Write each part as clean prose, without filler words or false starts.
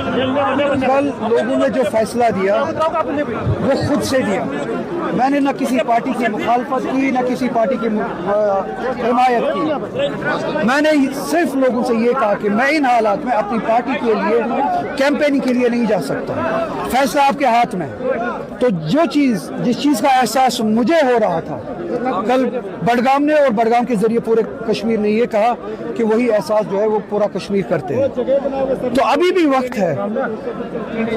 कल लोगों ने जो फैसला दिया वो खुद से दिया। मैंने न किसी पार्टी की मुखालफत की, न किसी पार्टी की हिमायत की। मैंने सिर्फ लोगों से ये कहा कि मैं इन हालात में अपनी पार्टी के लिए कैंपेनिंग के लिए नहीं जा सकता। फैसला आपके हाथ में है। तो जिस चीज़ का एहसास मुझे हो रहा था, कल बडगाम ने और बडगाम के जरिए पूरे कश्मीर ने ये कहा कि वही एहसास जो है वो पूरा कश्मीर करते हैं। तो अभी भी वक्त है,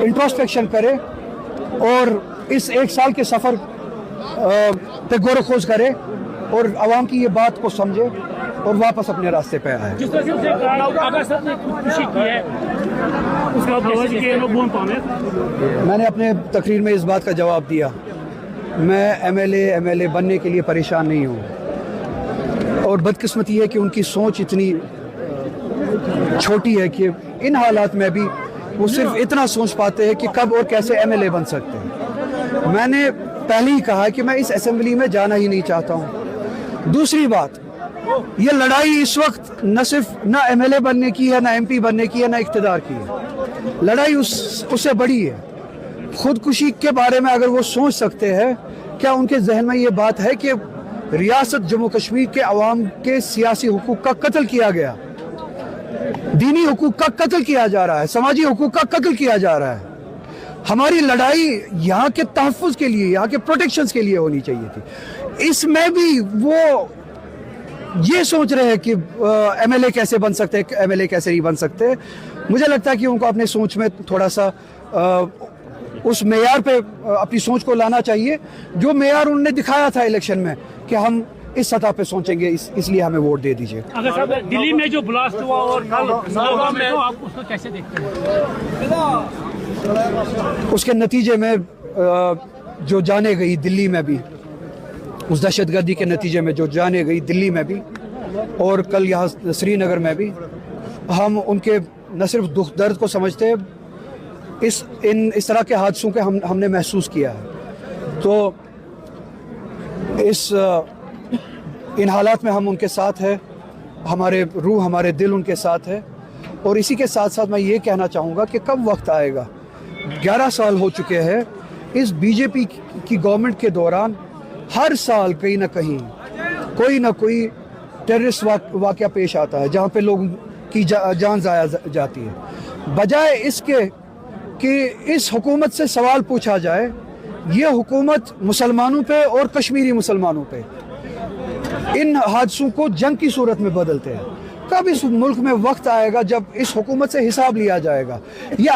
इंट्रोस्पेक्शन करें और इस एक साल के सफर पे गौर खोज करे और आवाम की ये बात को समझे और वापस अपने रास्ते पे आए। मैंने अपने तकरीर में इस बात का जवाब दिया, मैं एमएलए बनने के लिए परेशान नहीं हूँ और बदकिस्मती है कि उनकी सोच इतनी छोटी है कि इन हालात में भी वो सिर्फ इतना सोच पाते हैं कि कब और कैसे एमएलए बन सकते हैं। मैंने पहले ही कहा कि मैं इस असेंबली में जाना ही नहीं चाहता हूँ। दूसरी बात, ये लड़ाई इस वक्त न सिर्फ ना एमएलए बनने की है, ना एमपी बनने की है, ना इख्तिदार की है। लड़ाई उससे बड़ी है। खुदकुशी के बारे में अगर वो सोच सकते हैं, क्या उनके जहन में ये बात है कि रियासत जम्मू कश्मीर के अवाम के सियासी हुकूक का कत्ल किया गया, दीनी हुकूक का कत्ल किया जा रहा है, समाजी हुकूक का कत्ल किया जा रहा है। हमारी लड़ाई यहाँ के तहफ़्फ़ुज़ के लिए, यहाँ के प्रोटेक्शन के लिए होनी चाहिए थी। इसमें भी वो ये सोच रहे हैं कि एमएलए कैसे बन सकते हैं, एमएलए कैसे नहीं बन सकते। मुझे लगता है कि उनको अपने सोच में थोड़ा सा उस मेयार पे अपनी सोच को लाना चाहिए जो मेयार उन्होंने दिखाया था इलेक्शन में कि हम इस सतह पे सोचेंगे, इसलिए हमें वोट दे दीजिए। अगर साहब दिल्ली में जो ब्लास्ट हुआ और कल में, तो आप उसको कैसे देखते हैं? उसके नतीजे में जो जाने गई दिल्ली में भी, उस दहशतगर्दी के नतीजे में जो जाने गई दिल्ली में भी और कल यहाँ श्रीनगर में भी, हम उनके न सिर्फ दुख दर्द को समझते हैं, इस तरह के हादसों के हमने महसूस किया है। तो इन हालात में हम उनके साथ हैं, हमारे रूह हमारे दिल उनके साथ है। और इसी के साथ साथ मैं ये कहना चाहूँगा कि कब वक्त आएगा, 11 साल हो चुके हैं इस बीजेपी की गवर्नमेंट के दौरान, हर साल कहीं ना कहीं कोई ना कोई टेररिस्ट वाक़या पेश आता है जहाँ पे लोगों की जान ज़ाया जाती है। बजाय इसके कि इस हुकूमत से सवाल पूछा जाए, ये हुकूमत मुसलमानों पे और कश्मीरी मुसलमानों पे इन हादसों को जंग की सूरत में बदलते हैं। कब इस मुल्क में वक्त आएगा जब इस हुकूमत से हिसाब लिया जाएगा? ये